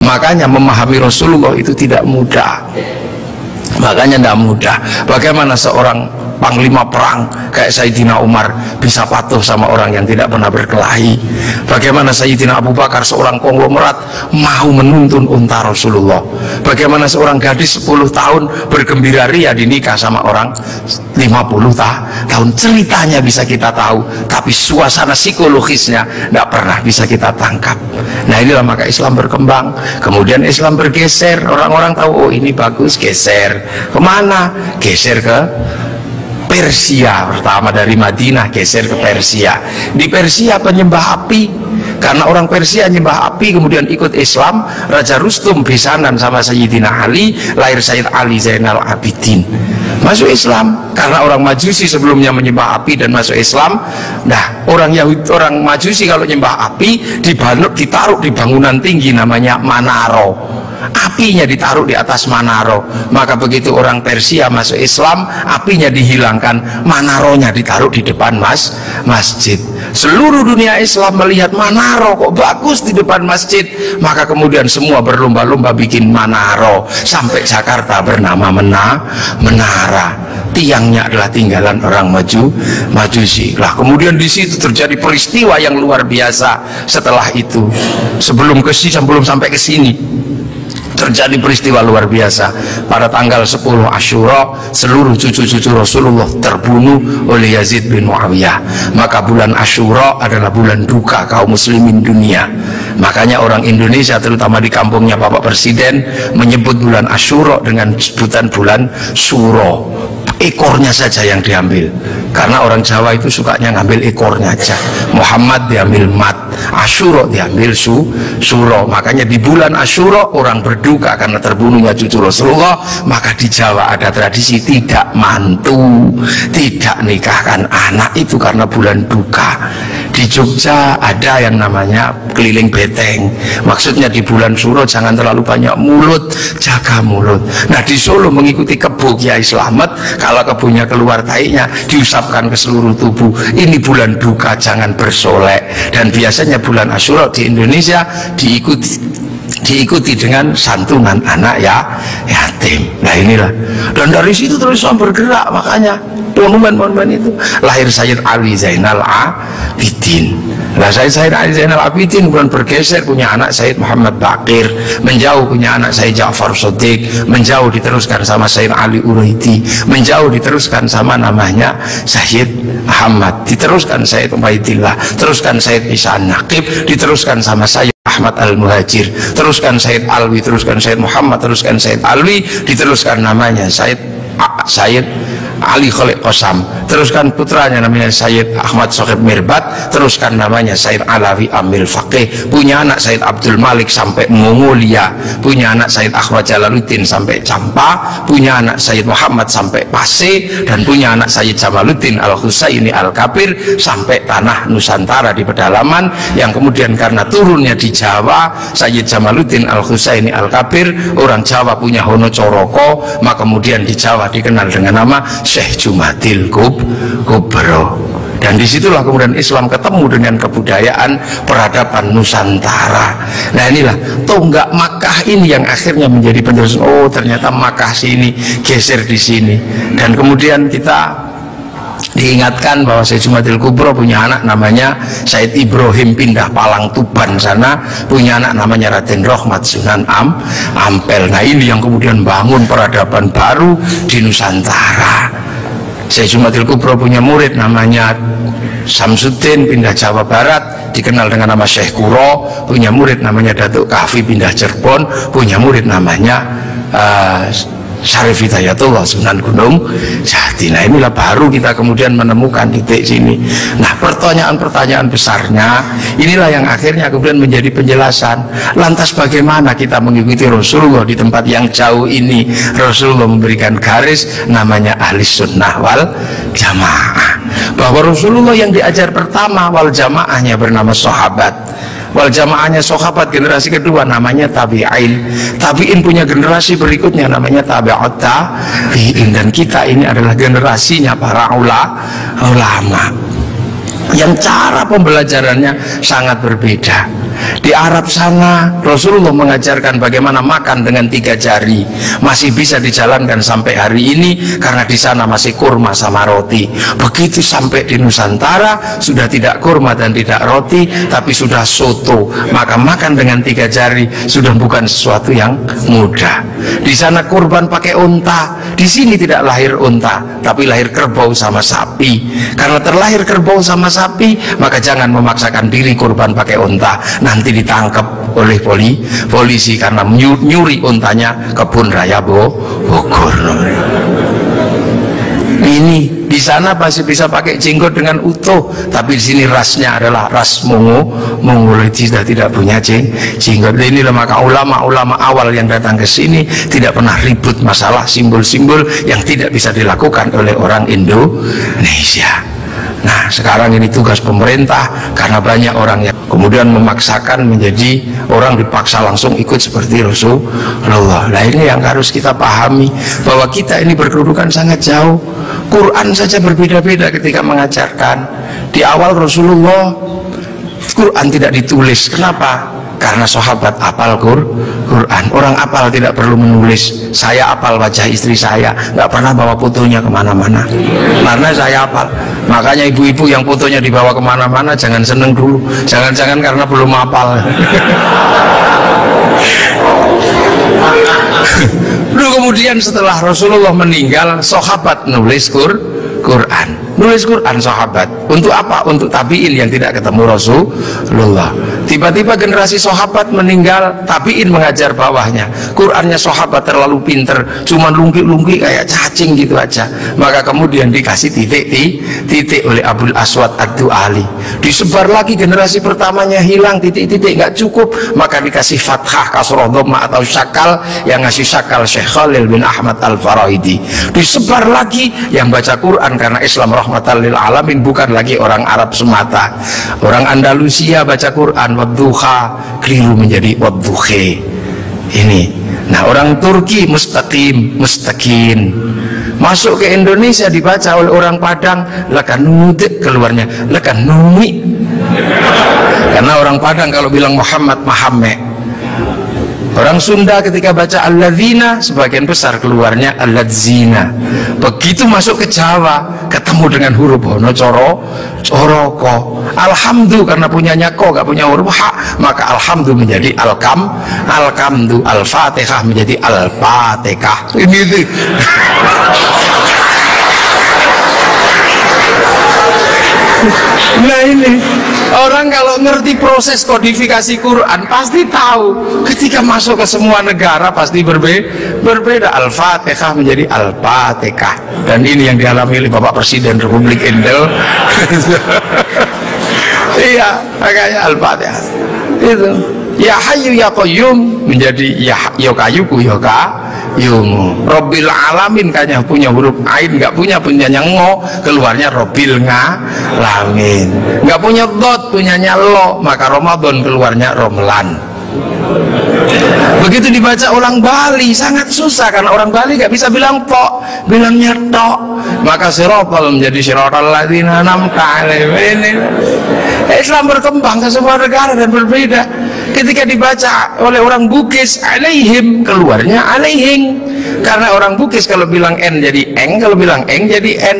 Makanya memahami Rasulullah itu tidak mudah. Makanya tidak mudah. Bagaimana seorang panglima perang kayak Sayyidina Umar bisa patuh sama orang yang tidak pernah berkelahi? Bagaimana Sayyidina Abu Bakar seorang konglomerat mau menuntun unta Rasulullah? Bagaimana seorang gadis 10 tahun bergembira ria dinikah sama orang 50 tahun? Ceritanya bisa kita tahu, tapi suasana psikologisnya tidak pernah bisa kita tangkap. Nah inilah maka Islam berkembang. Kemudian Islam bergeser, orang-orang tahu oh ini bagus, geser kemana? Geser ke Persia. Pertama dari Madinah geser ke Persia. Di Persia penyembah api, karena orang Persia nyembah api, kemudian ikut Islam. Raja Rustum besanan sama Sayyidina Ali, lahir Sayyid Ali Zainal Abidin, masuk Islam. Karena orang Majusi sebelumnya menyembah api dan masuk Islam. Nah orang Yahudi, orang Majusi kalau nyembah api ditaruh di bangunan tinggi namanya Manaro, apinya ditaruh di atas Manaro. Maka begitu orang Persia masuk Islam, apinya dihilangkan, Manaronya ditaruh di depan masjid. Seluruh dunia Islam melihat Manaro kok bagus di depan masjid, maka kemudian semua berlomba-lomba bikin Manaro. Sampai Jakarta bernama Menara, tiangnya adalah tinggalan orang Majusi. Lah kemudian di situ terjadi peristiwa yang luar biasa. Setelah itu, sebelum sampai ke sini, terjadi peristiwa luar biasa. Pada tanggal 10 Asyura, seluruh cucu-cucu Rasulullah terbunuh oleh Yazid bin Muawiyah. Maka bulan Asyura adalah bulan duka kaum muslimin dunia. Makanya orang Indonesia, terutama di kampungnya Bapak Presiden, menyebut bulan Asyura dengan sebutan bulan Suro. Ekornya saja yang diambil, karena orang Jawa itu sukanya ngambil ekornya aja. Muhammad diambil mat, Asyura diambil suro. Makanya di bulan Asyura orang berduka karena terbunuhnya cucu Rasulullah. Maka di Jawa ada tradisi tidak mantu, tidak nikahkan anak, itu karena bulan duka. Di Jogja ada yang namanya keliling beteng, maksudnya di bulan Suro jangan terlalu banyak mulut, jaga mulut. Nah di Solo mengikuti kebo Kiai Slamet, kalau kebunnya keluar tainya diusapkan ke seluruh tubuh. Ini bulan duka, jangan bersolek. Dan biasanya bulan Asyura di Indonesia diikuti dengan santunan anak yatim. Nah inilah, dan dari situ terus bergerak. Makanya monumen-monumen itu lahir Sayyid Ali Zainal Abidin. Nah Sayyid Ali Zainal Abidin kemudian bergeser, punya anak Sayyid Muhammad Baqir, menjauh punya anak Sayyid Ja'far Shadiq, menjauh diteruskan sama Sayyid Ali Uraidi, menjauh diteruskan sama namanya Sayyid Ahmad, diteruskan Sayyid Ubaidillah, teruskan Sayyid Isa Naqib, diteruskan sama Sayyid Ahmad Al-Muhajir, teruskan Sayyid Alwi, teruskan Sayyid Muhammad, teruskan Sayyid Alwi, diteruskan namanya Sayyid Ali Khalid Qasam, teruskan putranya namanya Sayyid Ahmad Sohib Mirbat, teruskan namanya Sayyid Alawi Amil Faqih, punya anak Sayyid Abdul Malik sampai Mongolia, punya anak Sayyid Ahmad Jalaluddin sampai Campa, punya anak Sayyid Muhammad sampai Pase, dan punya anak Sayyid Jamaluddin Al-Husaini Al-Kabir sampai tanah Nusantara di pedalaman. Yang kemudian karena turunnya di Jawa, Sayyid Jamaluddin Al-Husaini Al-Kabir, orang Jawa punya Hono Coroko, maka kemudian di Jawa dikenal dengan nama Syekh Jumadil Kubro. Dan disitulah kemudian Islam ketemu dengan kebudayaan peradaban Nusantara. Nah inilah tonggak Makkah ini yang akhirnya menjadi penerus. Oh ternyata Makkah sini geser di sini. Dan kemudian kita diingatkan bahwa Syekh Jumadil Kubro punya anak namanya Said Ibrahim, pindah Palang Tuban sana, punya anak namanya Raden Rohmat Sunan Ampel. Nah ini yang kemudian bangun peradaban baru di Nusantara. Syekh Jumadil Kubro punya murid namanya Samsuddin, pindah Jawa Barat, dikenal dengan nama Syekh Kuro, punya murid namanya Datuk Kahfi, pindah Cirebon, punya murid namanya Syarif Hidayatullah Sunan Gunung Jati. Nah inilah baru kita kemudian menemukan titik sini. Nah pertanyaan-pertanyaan besarnya inilah yang akhirnya kemudian menjadi penjelasan. Lantas bagaimana kita mengikuti Rasulullah di tempat yang jauh ini? Rasulullah memberikan garis namanya ahli sunnah wal jamaah, bahwa Rasulullah yang diajar pertama wal jamaahnya bernama sahabat, wal jamaahnya sahabat generasi kedua namanya tabi'in, tabi'in punya generasi berikutnya namanya tabi'ut tabi'in, dan kita ini adalah generasinya para ulama yang cara pembelajarannya sangat berbeda. Di Arab sana Rasulullah mengajarkan bagaimana makan dengan 3 jari. Masih bisa dijalankan sampai hari ini karena di sana masih kurma sama roti. Begitu sampai di Nusantara sudah tidak kurma dan tidak roti, tapi sudah soto. Maka makan dengan 3 jari sudah bukan sesuatu yang mudah. Di sana kurban pakai unta. Di sini tidak lahir unta, tapi lahir kerbau sama sapi. Karena terlahir kerbau sama sapi, maka jangan memaksakan diri kurban pakai unta, nanti ditangkap oleh polisi karena nyuri untanya kebun raya Bogor. Ini di sana masih bisa pakai jenggot dengan utuh, tapi di sini rasnya adalah ras Mongol, tidak punya jenggot. Inilah maka ulama awal yang datang ke sini tidak pernah ribut masalah simbol-simbol yang tidak bisa dilakukan oleh orang Indonesia. Nah, sekarang ini tugas pemerintah karena banyak orang yang kemudian memaksakan menjadi orang dipaksa langsung ikut seperti Rasulullah. Nah, ini yang harus kita pahami bahwa kita ini berkedudukan sangat jauh. Quran saja berbeda-beda ketika mengajarkan. Di awal Rasulullah Quran tidak ditulis. Kenapa? Karena sahabat apal Quran. Orang apal tidak perlu menulis. Saya apal wajah istri saya, nggak pernah bawa fotonya kemana-mana karena saya apal. Makanya ibu-ibu yang fotonya dibawa kemana-mana jangan seneng dulu, jangan-jangan karena belum apal. Lalu kemudian setelah Rasulullah meninggal, sahabat nulis Quran, sahabat. Untuk apa? Untuk tabiin yang tidak ketemu Rasulullah. Tiba-tiba generasi sahabat meninggal, tabiin mengajar bawahnya. Qurannya sahabat terlalu pinter, cuma lungki-lungki kayak cacing gitu aja. Maka kemudian dikasih titik oleh Abul Aswad Ad-Du'ali. Disebar lagi, generasi pertamanya hilang, titik-titik nggak cukup, maka dikasih fathah, kasroh, dhamma atau syakal. Yang ngasih syakal Syekh Khalil bin Ahmad Al-Farahidi. Disebar lagi, yang baca Quran karena Islam rahmatan lil alamin bukan lagi orang Arab semata. Orang Andalusia baca Quran wadduha, keliru menjadi wadduhe. Ini. Nah, orang Turki mustaqim, mustaqin. Masuk ke Indonesia dibaca oleh orang Padang lakanude, keluarnya lakanumi. Karena orang Padang kalau bilang Muhammad Mahamme. Orang Sunda ketika baca alladzina sebagian besar keluarnya alladzina. Begitu masuk ke Jawa ketemu dengan huruf hono coroko. Alhamdu karena punyanya ko gak punya huruf ha, maka alhamdu menjadi alkamdu, al-fatihah menjadi al-fatihah. Ini tuh. Nah, ini orang kalau ngerti proses kodifikasi Quran pasti tahu. Ketika masuk ke semua negara pasti berbeda. Al-Fatihah menjadi Al-Fatihah. Dan ini yang dialami oleh Bapak Presiden Republik Indonesia. Iya, makanya Al-Fatihah itu. Ya Hayyu Ya Qayyum menjadi Ya Kayuku Ya Qayyum. Rabbil Alamin kayaknya punya huruf ain, nggak punyanya ngo, keluarnya Rabbil Ngalamin. Nggak punya dot, punyanya lo, maka Ramadan keluarnya Romlan. Begitu dibaca orang Bali sangat susah karena orang Bali nggak bisa bilang po, bilangnya tok. Maka sirotol menjadi sirotol ladzina an'amta alaihim. Islam berkembang ke semua negara dan berbeda. Ketika dibaca oleh orang Bugis alaihim, keluarnya alaihing. Karena orang Bugis kalau bilang n jadi eng, kalau bilang eng jadi n.